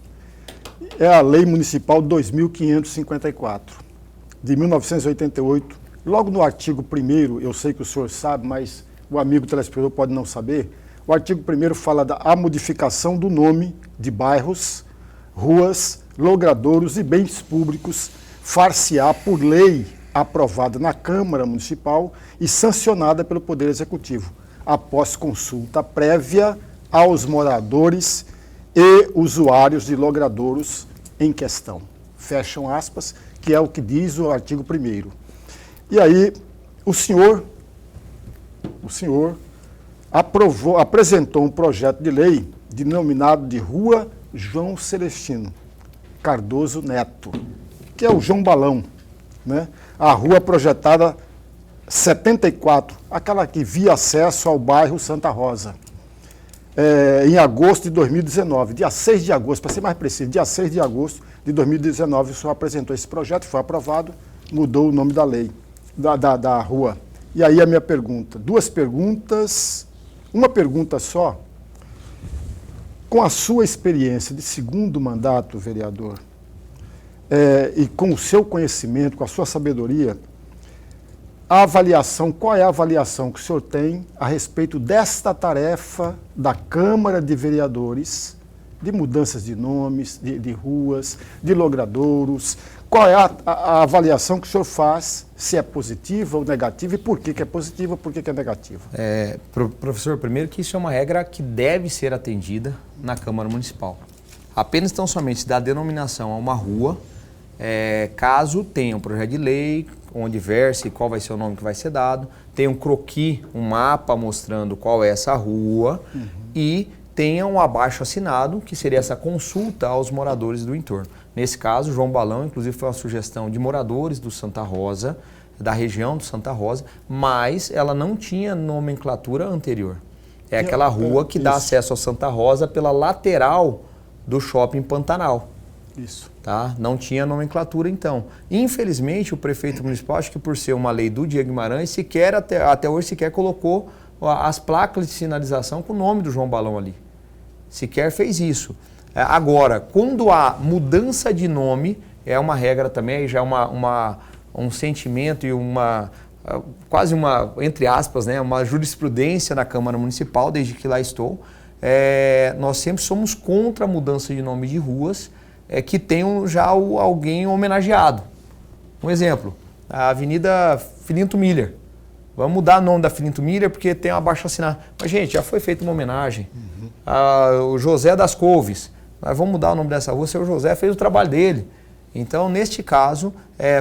É a Lei Municipal 2554, de 1988. Logo no artigo 1º, eu sei que o senhor sabe, mas o amigo telespectador pode não saber, o artigo 1º fala da modificação do nome de bairros, ruas, logradouros e bens públicos, far-se-á por lei aprovada na Câmara Municipal e sancionada pelo Poder Executivo, após consulta prévia aos moradores e usuários de logradouros em questão. Fecham aspas, que é o que diz o artigo 1º. E aí, o senhor apresentou um projeto de lei denominado de Rua João Celestino Cardoso Neto, que é o João Balão, né? A rua projetada 74, aquela que via acesso ao bairro Santa Rosa, em agosto de 2019, dia 6 de agosto, para ser mais preciso, dia 6 de agosto de 2019, o senhor apresentou esse projeto, foi aprovado, mudou o nome da lei, da rua. E aí a minha pergunta, duas perguntas, uma pergunta só. Com a sua experiência de segundo mandato, vereador, e com o seu conhecimento, com a sua sabedoria, qual é a avaliação que o senhor tem a respeito desta tarefa da Câmara de Vereadores, de mudanças de nomes, de ruas, de logradouros? Qual é a avaliação que o senhor faz, se é positiva ou negativa, e por que é positiva, por que é negativa? Professor, primeiro que isso é uma regra que deve ser atendida na Câmara Municipal. Apenas tão somente dar denominação a uma rua, caso tenha um projeto de lei, onde verse qual vai ser o nome que vai ser dado, tem um croquis, um mapa mostrando qual é essa rua, e tenha um abaixo-assinado, que seria essa consulta aos moradores do entorno. Nesse caso, João Balão, inclusive, foi uma sugestão de moradores do Santa Rosa, da região do Santa Rosa, mas ela não tinha nomenclatura anterior. É aquela rua que dá acesso ao Santa Rosa pela lateral do Shopping Pantanal. Isso. Tá? Não tinha nomenclatura, então. Infelizmente, o prefeito municipal, acho que por ser uma lei do Diego Guimarães, até hoje sequer colocou as placas de sinalização com o nome do João Balão ali. Sequer fez isso. Agora, quando há mudança de nome, é uma regra também, já é um sentimento e quase uma, entre aspas, né, uma jurisprudência na Câmara Municipal, desde que lá estou. Nós sempre somos contra a mudança de nome de ruas, que tenham já alguém homenageado. Um exemplo, a Avenida Filinto Miller. Vamos mudar o nome da Filinto Miller porque tem um abaixo-assinado. Mas, gente, já foi feita uma homenagem. O José das Couves. Nós vamos mudar o nome dessa rua, o seu José fez o trabalho dele. Então, neste caso,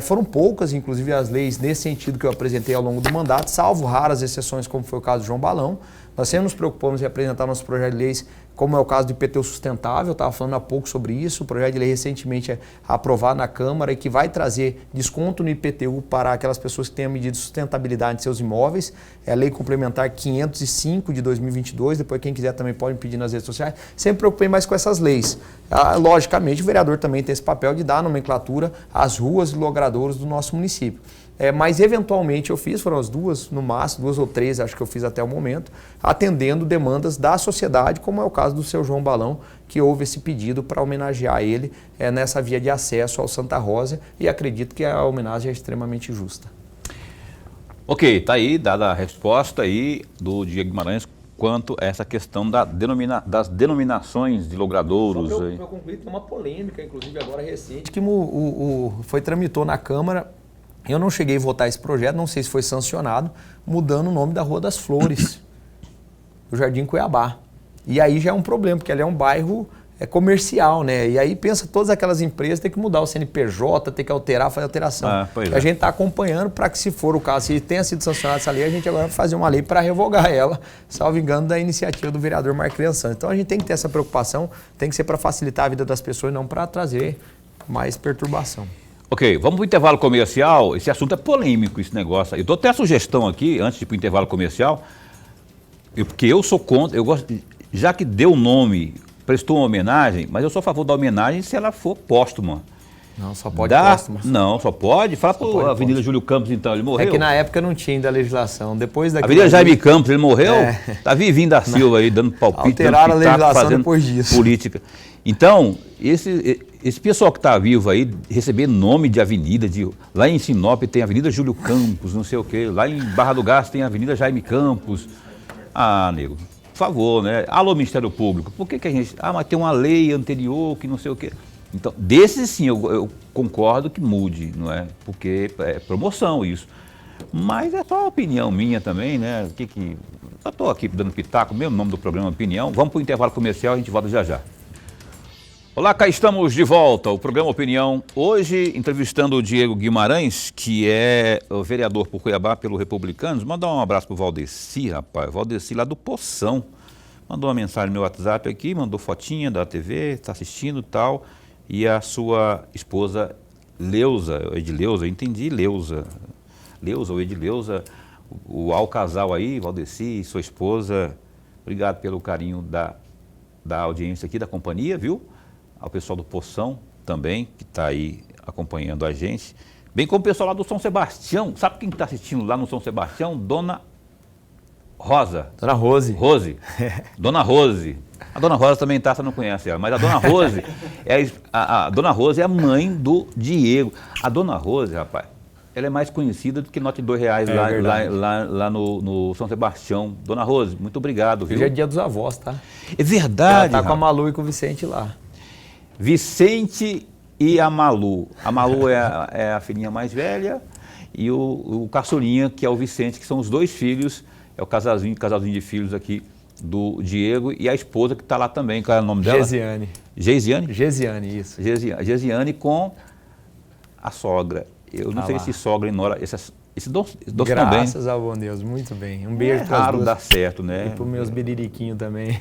foram poucas, inclusive, as leis nesse sentido que eu apresentei ao longo do mandato, salvo raras exceções, como foi o caso do João Balão. Nós sempre nos preocupamos em apresentar nossos projetos de leis, como é o caso do IPTU sustentável, eu estava falando há pouco sobre isso, o projeto de lei recentemente aprovado na Câmara e que vai trazer desconto no IPTU para aquelas pessoas que tenham medida de sustentabilidade de seus imóveis, é a Lei Complementar 505 de 2022, depois quem quiser também pode me pedir nas redes sociais, sempre preocupei mais com essas leis. Logicamente o vereador também tem esse papel de dar nomenclatura às ruas e logradouros do nosso município. Mas eventualmente eu fiz, foram as duas no máximo, 2 ou 3 acho que eu fiz até o momento, atendendo demandas da sociedade, como é o caso do seu João Balão, que houve esse pedido para homenagear ele nessa via de acesso ao Santa Rosa, e acredito que a homenagem é extremamente justa. Ok, está aí dada a resposta aí do Diego Guimarães quanto a essa questão das denominações de logradouros. Só para eu concluir, tem uma polêmica, inclusive agora recente, que tramitou na Câmara. Eu não cheguei a votar esse projeto, não sei se foi sancionado, mudando o nome da Rua das Flores, do Jardim Cuiabá. E aí já é um problema, porque ali é um bairro comercial, né? E aí pensa, todas aquelas empresas têm que mudar o CNPJ, tem que alterar, fazer alteração. A gente está acompanhando para que, se for o caso, se tenha sido sancionada essa lei, a gente agora vai fazer uma lei para revogar ela, salvo engano, da iniciativa do vereador Marcos Santos. Então a gente tem que ter essa preocupação, tem que ser para facilitar a vida das pessoas, não para trazer mais perturbação. Ok, vamos para o intervalo comercial. Esse assunto é polêmico, esse negócio. Eu dou até a sugestão aqui, antes de ir para o intervalo comercial, porque eu sou contra, eu gosto, já que deu o nome, prestou uma homenagem, mas eu sou a favor da homenagem se ela for póstuma. Não, só pode póstuma. Não, só pode. Fala para a Avenida Júlio Campos, então, ele morreu. É que na época não tinha ainda a legislação. Depois daquilo Avenida Jaime Campos, ele morreu? Tá vivinho da Silva aí, dando palpite, alteraram dando a legislação fazendo depois disso. Política. Então, esse pessoal que está vivo aí, receber nome de avenida, lá em Sinop tem Avenida Júlio Campos, não sei o quê, lá em Barra do Garça tem Avenida Jaime Campos. Ah, nego, por favor, né? Alô, Ministério Público, por que a gente... Ah, mas tem uma lei anterior que não sei o quê. Então, desses sim, eu concordo que mude, não é? Porque é promoção isso. Mas é só opinião minha também, né? Eu estou aqui dando pitaco, mesmo nome do programa Opinião. Vamos para o intervalo comercial e a gente volta já já. Olá, cá estamos de volta, o programa Opinião. Hoje, entrevistando o Diego Guimarães, que é o vereador por Cuiabá pelo Republicanos. Mandar um abraço para o Valdeci, rapaz. Valdeci lá do Poção. Mandou uma mensagem no meu WhatsApp aqui, mandou fotinha da TV, está assistindo e tal. E a sua esposa Leusa, Edileuza, entendi, Leusa ou Edileuza, o casal aí, Valdeci e sua esposa, obrigado pelo carinho da audiência aqui, da companhia, viu? Ao pessoal do Poção também, que está aí acompanhando a gente, bem como o pessoal lá do São Sebastião. Sabe quem está assistindo lá no São Sebastião? Dona Rosa. Dona Rose. Dona Rose. A Dona Rosa também está, você não conhece ela, mas a Dona Rose, a Dona Rose é a mãe do Diego. A Dona Rose, rapaz, ela é mais conhecida do que nota de R$2 lá no São Sebastião. Dona Rose, muito obrigado, viu? Hoje é dia dos avós, tá? É verdade. Ela tá com a Malu e com o Vicente lá. Vicente e a Malu. A Malu é a filhinha mais velha e o caçulinha, que é o Vicente, que são os dois filhos, é o casalzinho de filhos aqui do Diego e a esposa que está lá também. Qual é o nome dela? Gesiane. Gesiane? Gesiane, isso. Gesiane com a sogra. Eu não sei se sogra e nora, esse doce também. Graças ao bom Deus, muito bem. Um beijo para raro dar certo, né? E para os meus biririquinhos também.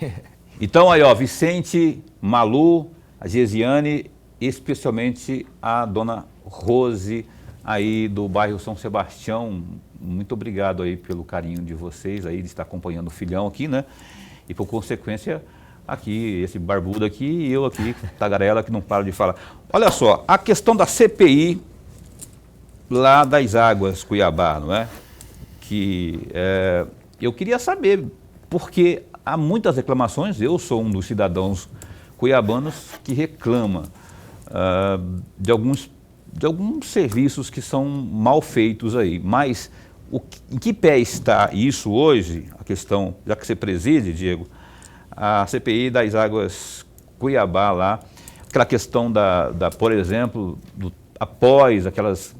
Então aí, ó, Vicente, Malu, a Gesiane, especialmente a Dona Rose aí do bairro São Sebastião. Muito obrigado aí pelo carinho de vocês aí, de estar acompanhando o filhão aqui, né? E por consequência, aqui, esse barbudo aqui e eu aqui, tagarela, que não paro de falar. Olha só, a questão da CPI lá das Águas, Cuiabá, não é? Eu queria saber, porque há muitas reclamações, eu sou um dos cidadãos cuiabanos que reclama de alguns serviços que são mal feitos aí, mas em que pé está isso hoje, a questão, já que você preside, Diego, a CPI das Águas Cuiabá lá, aquela questão por exemplo, após aquelas,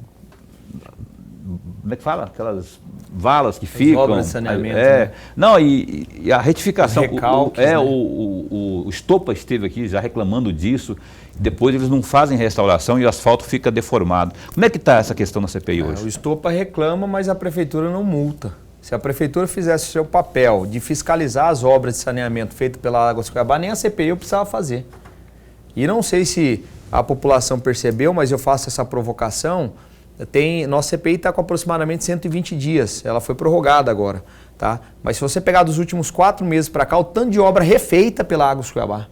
como é que fala? Aquelas valas que ficam. Obras de saneamento. Né? Não, e a retificação. Os recalques, né? O Estopa esteve aqui já reclamando disso, depois eles não fazem restauração e o asfalto fica deformado. Como é que está essa questão na CPI hoje? O Estopa reclama, mas a prefeitura não multa. Se a prefeitura fizesse o seu papel de fiscalizar as obras de saneamento feitas pela Águas Cuiabá, nem a CPI eu precisava fazer. E não sei se a população percebeu, mas eu faço essa provocação. Nossa CPI está com aproximadamente 120 dias, ela foi prorrogada agora, tá? Mas se você pegar dos últimos 4 meses para cá, o tanto de obra refeita pela Águas Cuiabá,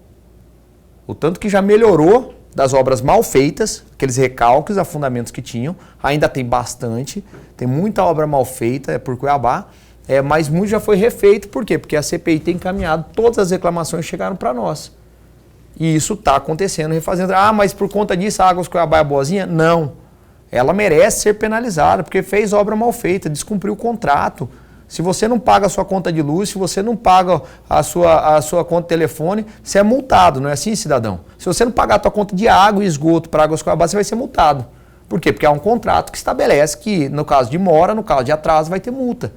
o tanto que já melhorou das obras mal feitas, aqueles recalques, afundamentos que tinham, ainda tem bastante, tem muita obra mal feita por Cuiabá, mas muito já foi refeito, por quê? Porque a CPI tem encaminhado, todas as reclamações chegaram para nós. E isso está acontecendo, refazendo. Ah, mas por conta disso a Águas Cuiabá é boazinha? Não. Ela merece ser penalizada, porque fez obra mal feita, descumpriu o contrato. Se você não paga a sua conta de luz, se você não paga a sua conta de telefone, você é multado, não é assim, cidadão? Se você não pagar a sua conta de água e esgoto para Águas Cuiabá, você vai ser multado. Por quê? Porque há um contrato que estabelece que, no caso de mora, no caso de atraso, vai ter multa.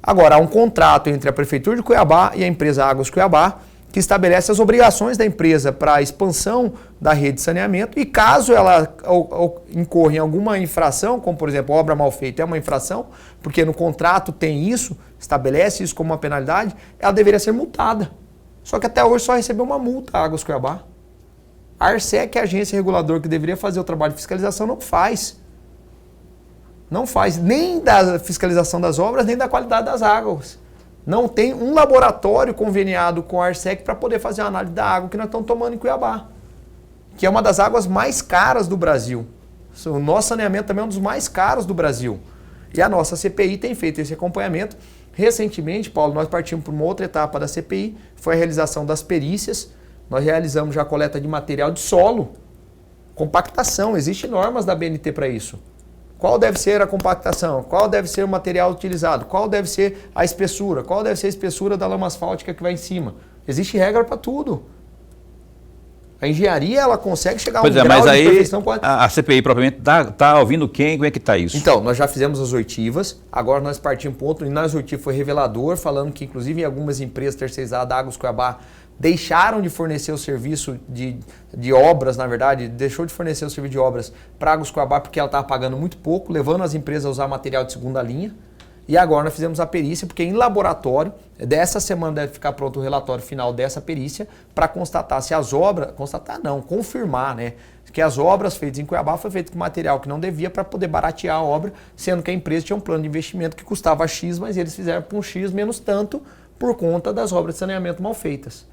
Agora, há um contrato entre a Prefeitura de Cuiabá e a empresa Águas Cuiabá, que estabelece as obrigações da empresa para a expansão da rede de saneamento e caso ela incorra em alguma infração, como por exemplo, obra mal feita é uma infração, porque no contrato tem isso, estabelece isso como uma penalidade, ela deveria ser multada. Só que até hoje só recebeu uma multa a Águas Cuiabá. A ARSEC, que é a agência reguladora que deveria fazer o trabalho de fiscalização, não faz. Não faz nem da fiscalização das obras, nem da qualidade das águas. Não tem um laboratório conveniado com a ARSEC para poder fazer a análise da água que nós estamos tomando em Cuiabá, que é uma das águas mais caras do Brasil. O nosso saneamento também é um dos mais caros do Brasil. E a nossa CPI tem feito esse acompanhamento. Recentemente, Paulo, nós partimos para uma outra etapa da CPI, foi a realização das perícias. Nós realizamos já a coleta de material de solo, compactação, existem normas da BNT para isso. Qual deve ser a compactação? Qual deve ser o material utilizado? Qual deve ser a espessura? Qual deve ser a espessura da lama asfáltica que vai em cima? Existe regra para tudo. A engenharia, ela consegue chegar a um grau mas de aí perfeição. a CPI propriamente está ouvindo quem? Como é que está isso? Então, nós já fizemos as oitivas, agora nós partimos para outro, e nas oitivas foi revelador, falando que inclusive em algumas empresas terceirizadas, Águas Cuiabá, deixaram de fornecer o serviço de obras, na verdade, deixou de fornecer o serviço de obras para Águas Cuiabá porque ela estava pagando muito pouco, levando as empresas a usar material de segunda linha. E agora nós fizemos a perícia, porque em laboratório, dessa semana deve ficar pronto o relatório final dessa perícia, para constatar se as obras, constatar não, confirmar, né? Que as obras feitas em Cuiabá foi feito com material que não devia para poder baratear a obra, sendo que a empresa tinha um plano de investimento que custava X, mas eles fizeram por um X menos tanto por conta das obras de saneamento mal feitas.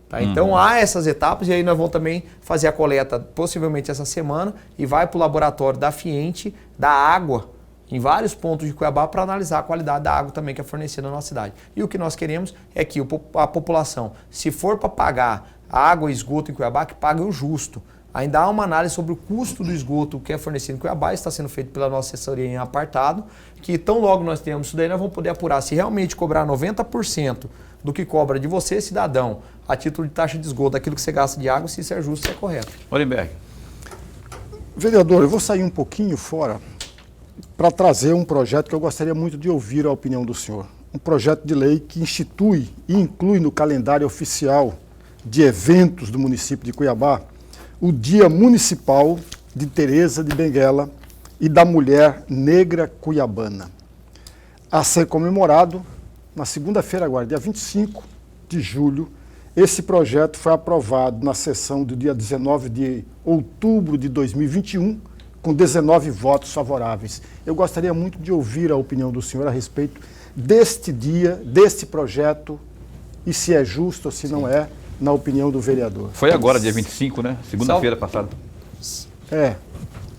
Tá? Então há essas etapas e aí nós vamos também fazer a coleta possivelmente essa semana e vai para o laboratório da Fiente, da água, em vários pontos de Cuiabá para analisar a qualidade da água também que é fornecida na nossa cidade. E o que nós queremos é que a população, se for para pagar água e esgoto em Cuiabá, que pague o justo. Ainda há uma análise sobre o custo do esgoto que é fornecido em Cuiabá, está sendo feito pela nossa assessoria em apartado, que tão logo nós temos isso daí, nós vamos poder apurar se realmente cobrar 90% do que cobra de você, cidadão, a título de taxa de esgoto, daquilo que você gasta de água, se isso é justo, se é correto. Olimberg. Vereador, eu vou sair um pouquinho fora para trazer um projeto que eu gostaria muito de ouvir a opinião do senhor. Um projeto de lei que institui e inclui no calendário oficial de eventos do município de Cuiabá o Dia Municipal de Teresa de Benguela e da Mulher Negra Cuiabana, a ser comemorado na segunda-feira agora, dia 25 de julho. Esse projeto foi aprovado na sessão do dia 19 de outubro de 2021, com 19 votos favoráveis. Eu gostaria muito de ouvir a opinião do senhor a respeito deste dia, deste projeto, e se é justo ou se não é, na opinião do vereador. Foi agora, dia 25, né? Segunda-feira passada.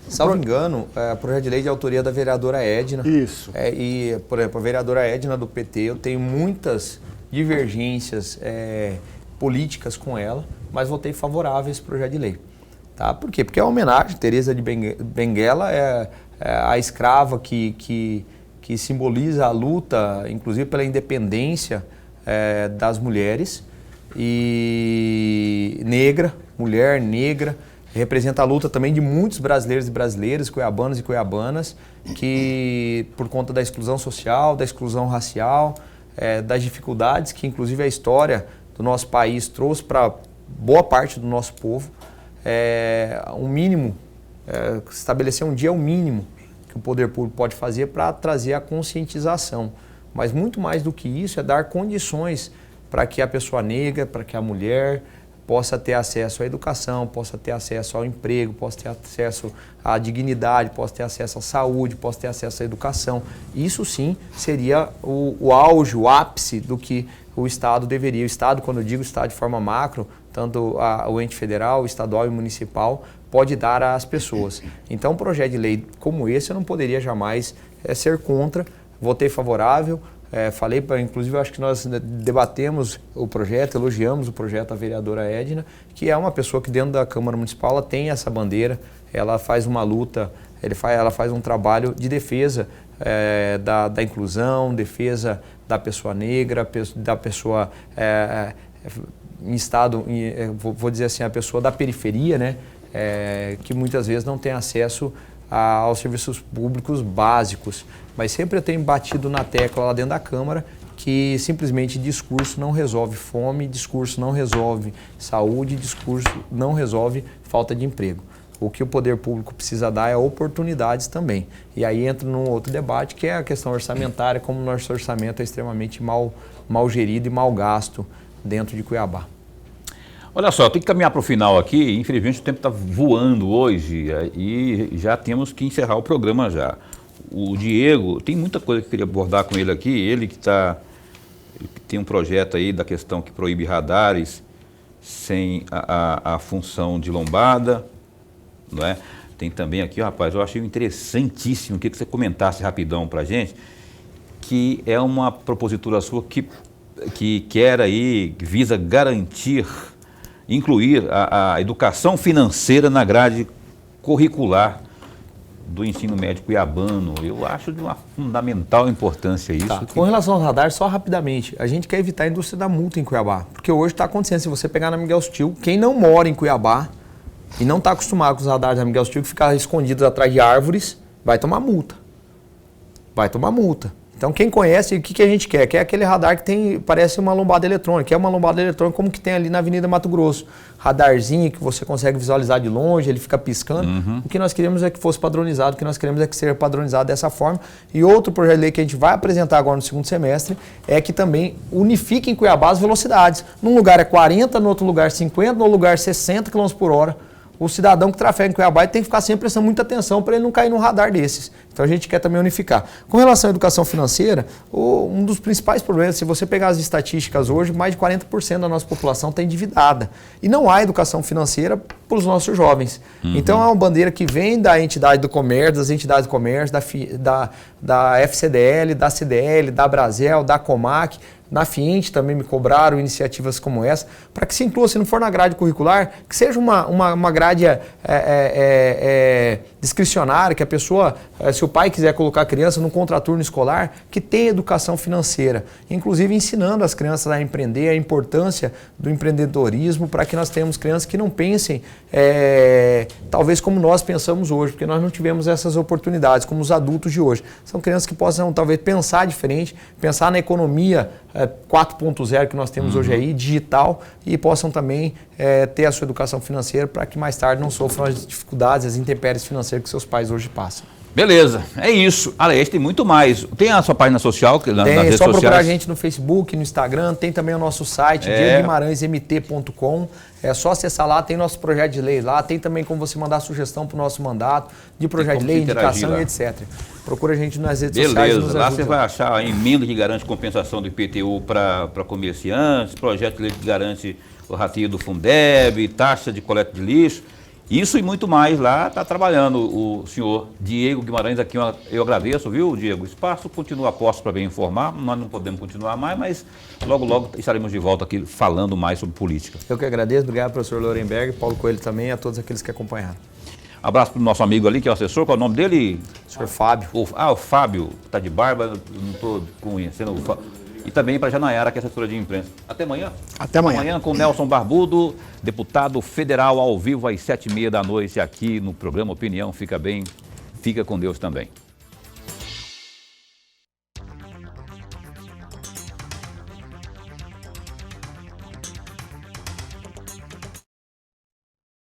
Salvo engano, o projeto de lei de autoria da vereadora Edna. Isso. E, por exemplo, a vereadora Edna do PT, eu tenho muitas divergências políticas com ela, mas votei favorável a esse projeto de lei. Tá? Por quê? Porque é uma homenagem. Teresa de Benguela é a escrava que simboliza a luta, inclusive pela independência das mulheres, e negra, mulher negra, representa a luta também de muitos brasileiros e brasileiras, cuiabanos e cuiabanas, que por conta da exclusão social, da exclusão racial, das dificuldades que inclusive a história do nosso país trouxe para boa parte do nosso povo, um mínimo, estabelecer um dia o mínimo que o poder público pode fazer para trazer a conscientização. Mas muito mais do que isso é dar condições para que a pessoa negra, para que a mulher possa ter acesso à educação, possa ter acesso ao emprego, possa ter acesso à dignidade, possa ter acesso à saúde, possa ter acesso à educação. Isso sim seria o auge, o ápice do que o Estado deveria. O Estado, quando eu digo Estado de forma macro, tanto o ente federal, estadual e municipal, pode dar às pessoas. Então, um projeto de lei como esse eu não poderia jamais ser contra. Votei favorável. Falei, inclusive, eu acho que nós debatemos o projeto, elogiamos o projeto da vereadora Edna, que é uma pessoa que dentro da Câmara Municipal ela tem essa bandeira, ela faz uma luta, ela faz um trabalho de defesa da inclusão, defesa da pessoa negra, da pessoa em estado, vou dizer assim, a pessoa da periferia, né, que muitas vezes não tem acesso aos serviços públicos básicos. Mas sempre eu tenho batido na tecla lá dentro da Câmara que simplesmente discurso não resolve fome, discurso não resolve saúde, discurso não resolve falta de emprego. O que o poder público precisa dar é oportunidades também. E aí entra num outro debate que é a questão orçamentária, como o nosso orçamento é extremamente mal gerido e mal gasto dentro de Cuiabá. Olha só, tem que caminhar para o final aqui, infelizmente o tempo está voando hoje e já temos que encerrar o programa já. O Diego, tem muita coisa que eu queria abordar com ele aqui, ele que tem um projeto aí da questão que proíbe radares sem a função de lombada, não é? Tem também aqui, rapaz, eu achei interessantíssimo, queria que você comentasse rapidão para a gente, que é uma propositura sua que quer aí, visa garantir, incluir a educação financeira na grade curricular do ensino médio cuiabano. Eu acho de uma fundamental importância isso. Tá. Com relação aos radares, só rapidamente, a gente quer evitar a indústria da multa em Cuiabá, porque hoje está acontecendo, se você pegar na Miguel Sutil, quem não mora em Cuiabá e não está acostumado com os radares da Miguel Sutil, que ficar escondidos atrás de árvores, vai tomar multa. Vai tomar multa. Então, quem conhece, o que a gente quer? Quer aquele radar que parece uma lombada eletrônica, é uma lombada eletrônica como que tem ali na Avenida Mato Grosso. Radarzinho que você consegue visualizar de longe, ele fica piscando. Uhum. O que nós queremos é que fosse padronizado, o que nós queremos é que seja padronizado dessa forma. E outro projeto de lei que a gente vai apresentar agora no segundo semestre é que também unifique em Cuiabá as velocidades. Num lugar é 40, no outro lugar 50, no outro lugar 60 km por hora. O cidadão que trafega em Cuiabá tem que ficar sempre prestando muita atenção para ele não cair num radar desses. Então a gente quer também unificar. Com relação à educação financeira, um dos principais problemas, se você pegar as estatísticas hoje, mais de 40% da nossa população está endividada. E não há educação financeira para os nossos jovens. Uhum. Então é uma bandeira que vem da entidade do comércio, das entidades do comércio, da FCDL, da CDL, da Brasel, da Comac. Na Fiente também me cobraram iniciativas como essa, para que se inclua, se não for na grade curricular, que seja uma grade discricionária, que a pessoa, se o pai quiser colocar a criança num contraturno escolar, que tenha educação financeira, inclusive ensinando as crianças a empreender, a importância do empreendedorismo, para que nós tenhamos crianças que não pensem talvez como nós pensamos hoje, porque nós não tivemos essas oportunidades, como os adultos de hoje. São crianças que possam talvez pensar diferente, pensar na economia 4.0 que nós temos hoje aí, digital, e possam também ter a sua educação financeira para que mais tarde não sofram as dificuldades, as intempéries financeiras que seus pais hoje passam. Beleza, é isso. Aliás, tem muito mais. Tem a sua página social? Tem, é só procurar a gente no Facebook, no Instagram, tem também o nosso site, diegoguimarãesmt.com. É só acessar lá, tem nosso projeto de lei lá, tem também como você mandar sugestão para o nosso mandato, de projeto de lei, indicação e etc. Procura a gente nas redes sociais. Beleza, lá você vai achar a emenda que garante compensação do IPTU para comerciantes, projeto de lei que garante o rateio do Fundeb, taxa de coleta de lixo. Isso e muito mais lá está trabalhando o senhor Diego Guimarães. Aqui eu agradeço, viu, Diego? O espaço continua a posto para bem informar. Nós não podemos continuar mais, mas logo estaremos de volta aqui falando mais sobre política. Eu que agradeço. Obrigado, professor Lorenberg, Paulo Coelho também e a todos aqueles que acompanharam. Abraço para o nosso amigo ali, que é o assessor. Qual é o nome dele? Senhor Fábio. O Fábio, está de barba, não estou conhecendo o Fábio. E também para a Janayara, que é assessora de imprensa. Até amanhã. Até amanhã. Amanhã com Nelson Barbudo, deputado federal, ao vivo às 7h30 da noite aqui no programa Opinião. Fica bem, fica com Deus também.